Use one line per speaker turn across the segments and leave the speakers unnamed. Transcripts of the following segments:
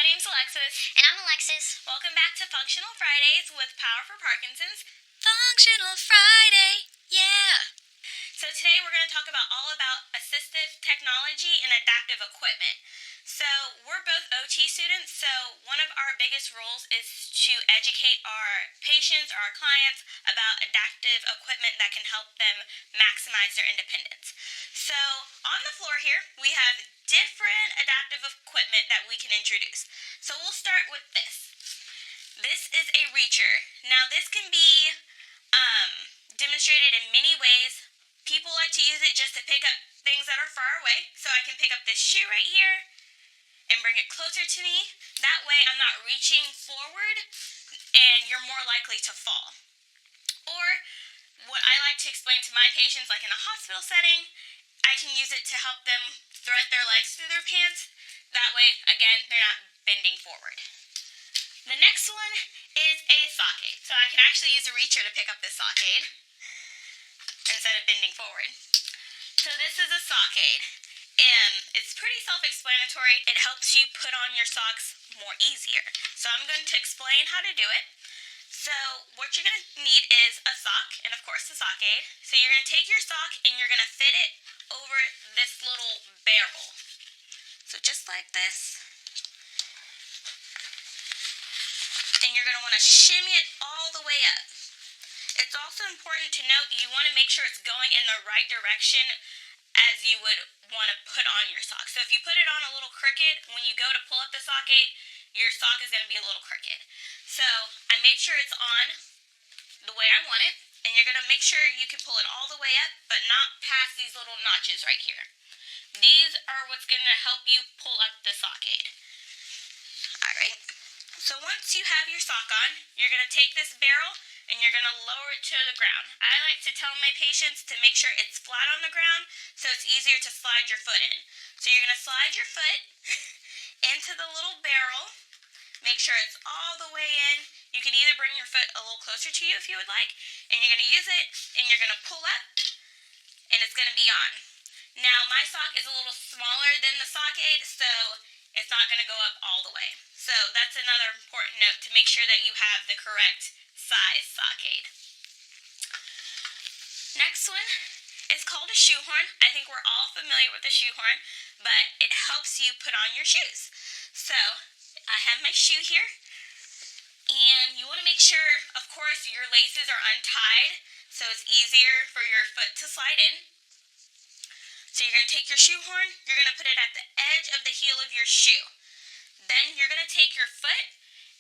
name's Alexis.
And I'm Alexis.
Welcome back to Functional Fridays with Power for Parkinson's.
Functional Friday, yeah.
So today we're going to talk all about assistive technology and adaptive equipment. So we're both OT students, so one of our biggest roles is to educate our patients, our clients, about adaptive equipment that can help them maximize their independence. So on the floor here, we have different adaptive equipment that we can introduce. So we'll start with this. This is a reacher. Now this can be demonstrated in many ways. People like to use it just to pick up things that are far away. So I can pick up this shoe right here and bring it closer to me. That way I'm not reaching forward and you're more likely to fall. Or what I like to explain to my patients, like in a hospital setting, I can use it to help them thread their legs through their pants. That way, again, they're not bending forward. The next one is a sock aid. So I can actually use a reacher to pick up this sock aid instead of bending forward. So this is a sock aid. And it's pretty self-explanatory. It helps you put on your socks more easier. So I'm going to explain how to do it. So what you're going to need is a sock and of course the sock aid. So you're going to take your sock and you're going to fit it over this little barrel. So just like this. And you're going to want to shimmy it all the way up. It's also important to note you want to make sure it's going in the right direction as you would want to put on your sock. So if you put it on a little crooked, when you go to pull up the sock aid, your sock is going to be a little crooked. So I made sure it's on the way I want it, and you're going to make sure you can pull it all the way up, but not past these little notches right here. These are what's going to help you pull up the sock aid. Alright, so once you have your sock on, you're going to take this barrel and you're going to lower it to the ground. I like to tell my patients to make sure it's flat on the ground so it's easier to slide your foot in. So you're going to slide your foot into the little barrel. Make sure it's all the way in. You can either bring your foot a little closer to you if you would like, and you're going to use it and you're going to pull up and it's going to be on. Now my sock is a little smaller than the sock aid, so it's not going to go up all the way. So that's another important note to make sure that you have the correct size sock aid. Next one is called a shoehorn. I think we're all familiar with the shoehorn, but it helps you put on your shoes. So I have my shoe here, and you want to make sure, of course, your laces are untied so it's easier for your foot to slide in. So you're going to take your shoehorn, you're going to put it at the edge of the heel of your shoe. Then you're going to take your foot,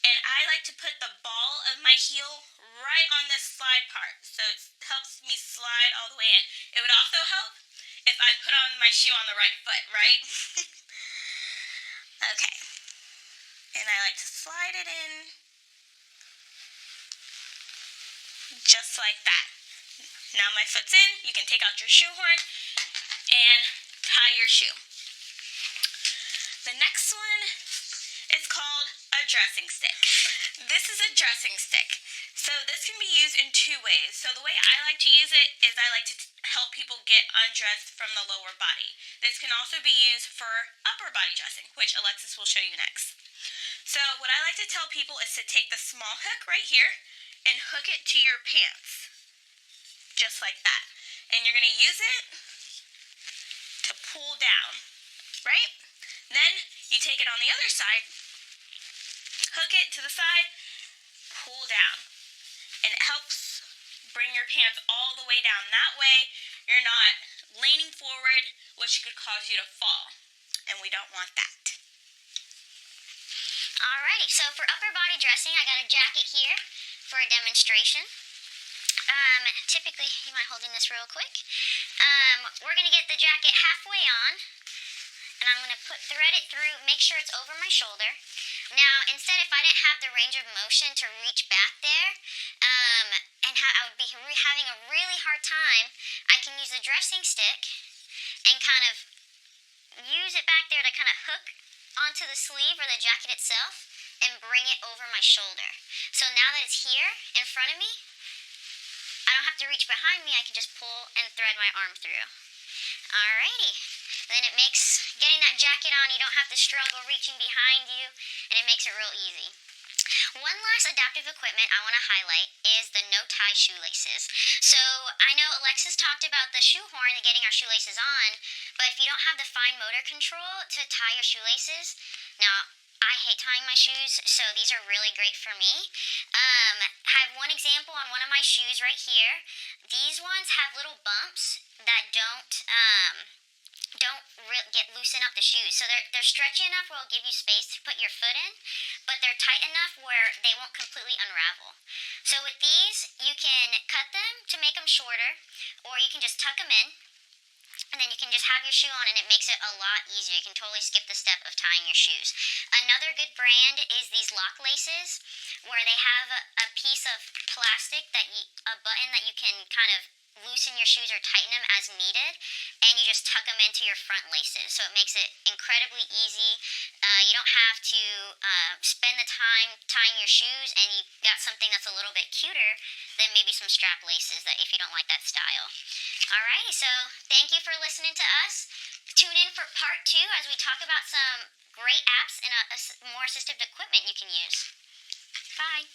and I like to put the ball of my heel right on this slide part. So it helps me slide all the way in. It would also help if I put on my shoe on the right foot, right? Okay. And I like to slide it in just like that. Now my foot's in, you can take out your shoehorn and tie your shoe. The next one is called a dressing stick. This is a dressing stick. So this can be used in two ways. So the way I like to use it is I like to help people get undressed from the lower body. This can also be used for upper body dressing, which Alexis will show you next. So what I like to tell people is to take the small hook right here and hook it to your pants. Just like that. And you're going to use it to pull down, right? Then you take it on the other side, hook it to the side, pull down. And it helps bring your pants all the way down. That way you're not leaning forward, which could cause you to fall. And we don't want that.
Alrighty, so for upper body dressing, I got a jacket here for a demonstration. Typically, you mind holding this real quick? We're going to get the jacket halfway on, and I'm going to thread it through, make sure it's over my shoulder. Now, instead, if I didn't have the range of motion to reach back there, I would be having a really hard time, I can use a dressing stick and kind of use it back there to kind of hook onto the sleeve or the jacket itself and bring it over my shoulder. So now that it's here in front of me, I don't have to reach behind me, I can just pull and thread my arm through. Alrighty, Then it makes getting that jacket on, you don't have to struggle reaching behind you, and it makes it real easy. One last adaptive equipment I want to highlight is the no-tie shoelaces. So I know Alexis talked about the shoehorn and getting our shoelaces on, but if you don't have the fine motor control to tie your shoelaces, now I hate tying my shoes, so these are really great for me. I have one example on one of my shoes right here. These ones have little bumps that don't loosen up the shoes. So they're stretchy enough where it'll give you space to put your foot in, but they're tight enough where they won't completely unravel. So with these, you can cut them to make them shorter, or you can just tuck them in, and then you can just have your shoe on, and it makes it a lot easier. You can totally skip the step of tying your shoes. Another good brand is these lock laces, where they have a piece of plastic a button that you can kind of loosen your shoes or tighten them as needed, and you just tuck them into your front laces. So it makes it incredibly easy. You don't have to spend the time tying your shoes, and you got something that's a little bit cuter than maybe some strap laces that if you don't like that style. Alright, so thank you for listening to us. Tune in for part 2 as we talk about some great apps and more assistive equipment you can use. Bye.